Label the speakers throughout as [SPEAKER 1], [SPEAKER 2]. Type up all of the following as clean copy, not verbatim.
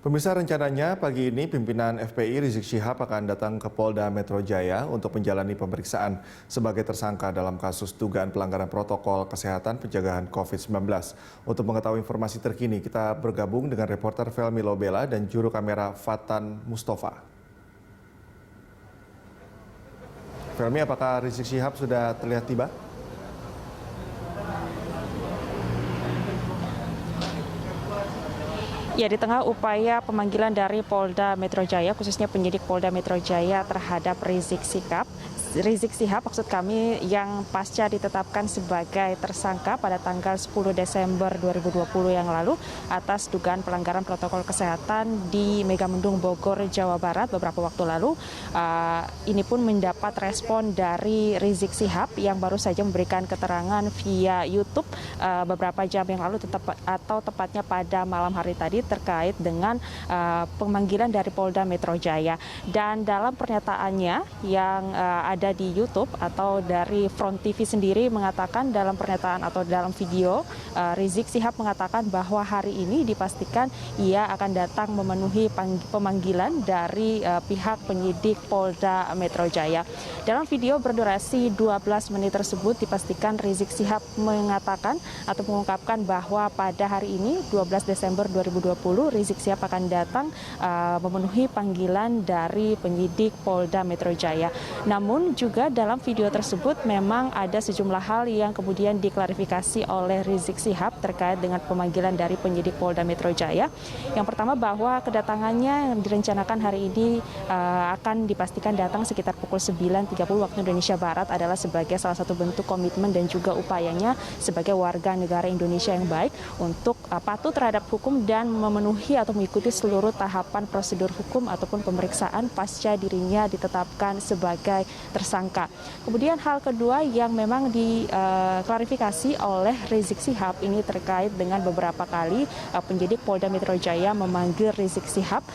[SPEAKER 1] Pemirsa, rencananya pagi ini pimpinan FPI Rizik Syihab akan datang ke Polda Metro Jaya untuk menjalani pemeriksaan sebagai tersangka dalam kasus dugaan pelanggaran protokol kesehatan pencegahan COVID-19. Untuk mengetahui informasi terkini, kita bergabung dengan reporter Felmi Lobela dan juru kamera Fatan Mustafa. Felmi, apakah Rizik Syihab sudah terlihat tiba?
[SPEAKER 2] Ya, di tengah upaya pemanggilan dari Polda Metro Jaya, khususnya penyidik Polda Metro Jaya terhadap Rizik Syihab maksud kami, yang pasca ditetapkan sebagai tersangka pada tanggal 10 Desember 2020 yang lalu atas dugaan pelanggaran protokol kesehatan di Megamendung Bogor, Jawa Barat beberapa waktu lalu. Ini pun mendapat respon dari Rizik Syihab yang baru saja memberikan keterangan via YouTube beberapa jam yang lalu, tepatnya pada malam hari tadi, terkait dengan pemanggilan dari Polda Metro Jaya. Dan dalam pernyataannya yang ada di YouTube atau dari Front TV sendiri mengatakan, dalam pernyataan atau dalam video, Rizik Syihab mengatakan bahwa hari ini dipastikan ia akan datang memenuhi pemanggilan dari pihak penyidik Polda Metro Jaya. Dalam video berdurasi 12 menit tersebut dipastikan Rizik Syihab mengatakan atau mengungkapkan bahwa pada hari ini 12 Desember 2020 Rizik Syihab akan datang memenuhi panggilan dari penyidik Polda Metro Jaya. Namun juga dalam video tersebut memang ada sejumlah hal yang kemudian diklarifikasi oleh Rizik Syihab terkait dengan pemanggilan dari penyidik Polda Metro Jaya. Yang pertama, bahwa kedatangannya yang direncanakan hari ini akan dipastikan datang sekitar pukul 9.30 waktu Indonesia Barat adalah sebagai salah satu bentuk komitmen dan juga upayanya sebagai warga negara Indonesia yang baik untuk patuh terhadap hukum dan memenuhi atau mengikuti seluruh tahapan prosedur hukum ataupun pemeriksaan pasca dirinya ditetapkan sebagai tersangka. Kemudian hal kedua yang memang diklarifikasi oleh Rizik Syihab ini terkait dengan beberapa kali penyidik Polda Metro Jaya memanggil Rizik Syihab.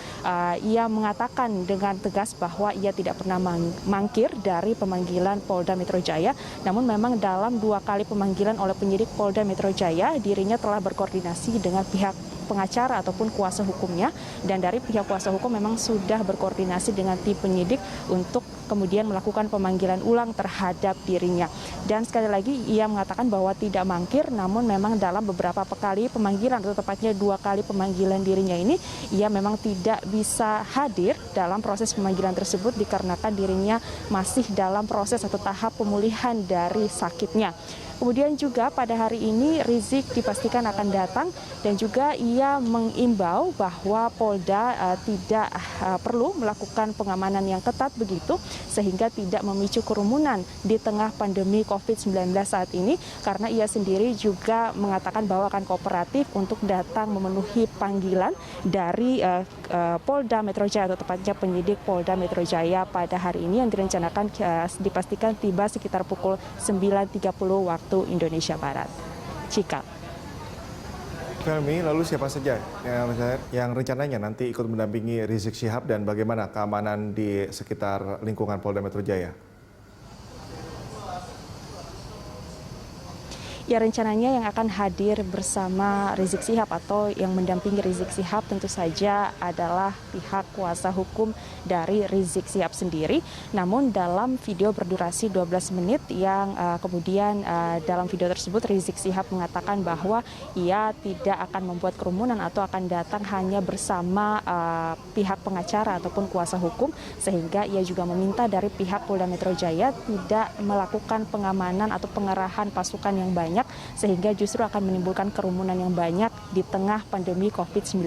[SPEAKER 2] Ia mengatakan dengan tegas bahwa ia tidak pernah mangkir dari pemanggilan Polda Metro Jaya. Namun memang dalam 2 kali pemanggilan oleh penyidik Polda Metro Jaya, dirinya telah berkoordinasi dengan pihak pengacara ataupun kuasa hukumnya, dan dari pihak kuasa hukum memang sudah berkoordinasi dengan tim penyidik untuk kemudian melakukan pemanggilan ulang terhadap dirinya. Dan sekali lagi ia mengatakan bahwa tidak mangkir, namun memang dalam beberapa kali pemanggilan atau tepatnya 2 kali pemanggilan dirinya ini ia memang tidak bisa hadir dalam proses pemanggilan tersebut dikarenakan dirinya masih dalam proses atau tahap pemulihan dari sakitnya. Kemudian juga pada hari ini Rizik dipastikan akan datang, dan juga ia mengimbau bahwa Polda tidak perlu melakukan pengamanan yang ketat begitu sehingga tidak memicu kerumunan di tengah pandemi COVID-19 saat ini, karena ia sendiri juga mengatakan bahwa akan kooperatif untuk datang memenuhi panggilan dari Polda Metro Jaya atau tepatnya penyidik Polda Metro Jaya pada hari ini yang direncanakan dipastikan tiba sekitar pukul 9.30 waktu Indonesia Barat. Cika.
[SPEAKER 1] Felmi, lalu siapa saja yang rencananya nanti ikut mendampingi Rizik Syihab dan bagaimana keamanan di sekitar lingkungan Polda Metro Jaya?
[SPEAKER 2] Ya, rencananya yang akan hadir bersama Rizik Syihab atau yang mendampingi Rizik Syihab tentu saja adalah pihak kuasa hukum dari Rizik Syihab sendiri. Namun dalam video berdurasi 12 menit yang kemudian dalam video tersebut Rizik Syihab mengatakan bahwa ia tidak akan membuat kerumunan atau akan datang hanya bersama pihak pengacara ataupun kuasa hukum, sehingga ia juga meminta dari pihak Polda Metro Jaya tidak melakukan pengamanan atau pengerahan pasukan yang banyak sehingga justru akan menimbulkan kerumunan yang banyak di tengah pandemi COVID-19.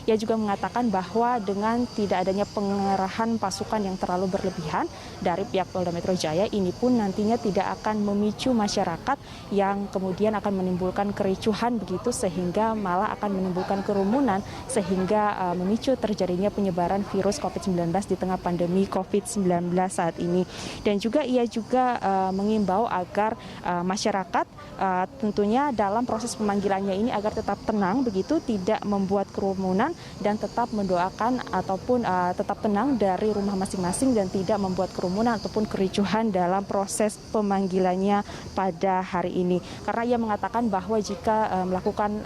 [SPEAKER 2] Ia juga mengatakan bahwa dengan tidak adanya pengerahan pasukan yang terlalu berlebihan dari pihak Polda Metro Jaya, ini pun nantinya tidak akan memicu masyarakat yang kemudian akan menimbulkan kericuhan begitu, sehingga malah akan menimbulkan kerumunan sehingga memicu terjadinya penyebaran virus COVID-19 di tengah pandemi COVID-19 saat ini. Dan juga ia juga mengimbau agar masyarakat tentunya dalam proses pemanggilannya ini agar tetap tenang begitu, tidak membuat kerumunan dan tetap mendoakan ataupun tetap tenang dari rumah masing-masing dan tidak membuat kerumunan ataupun kericuhan dalam proses pemanggilannya pada hari ini. Karena ia mengatakan bahwa jika melakukan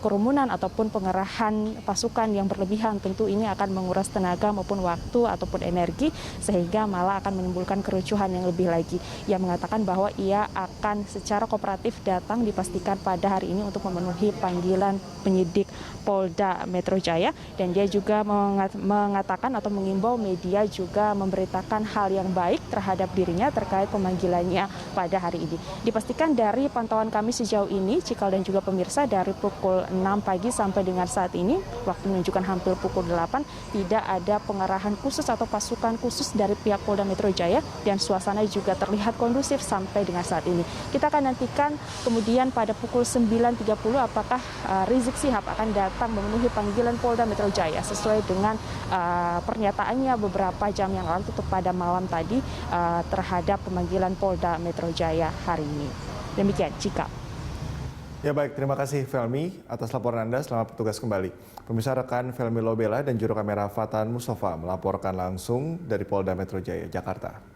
[SPEAKER 2] kerumunan ataupun pengerahan pasukan yang berlebihan, tentu ini akan menguras tenaga maupun waktu ataupun energi sehingga malah akan menimbulkan kericuhan yang lebih lagi. Ia mengatakan bahwa ia akan secara kooperatif datang dipastikan pada hari ini untuk memenuhi panggilan penyidik Polda Metro Jaya, dan dia juga mengatakan atau mengimbau media juga memberitakan hal yang baik terhadap dirinya terkait pemanggilannya pada hari ini. Dipastikan dari pantauan kami sejauh ini, Cikal dan juga pemirsa, dari pukul 6 pagi sampai dengan saat ini, waktu menunjukkan hampir pukul 8, tidak ada pengarahan khusus atau pasukan khusus dari pihak Polda Metro Jaya, dan suasana juga terlihat kondusif sampai dengan saat ini. Kita akan nantikan kemudian pada pukul 9.30 apakah Rizik Syihab akan datang memenuhi panggilan Polda Metro Jaya sesuai dengan pernyataannya beberapa jam yang lalu pada malam tadi terhadap pemanggilan Polda Metro Jaya hari ini. Demikian, Cika.
[SPEAKER 1] Ya baik, terima kasih Felmi atas laporan Anda. Selamat bertugas kembali. Pemirsa, rekan Felmi Lobela dan juru kamera Fatan Mustafa melaporkan langsung dari Polda Metro Jaya, Jakarta.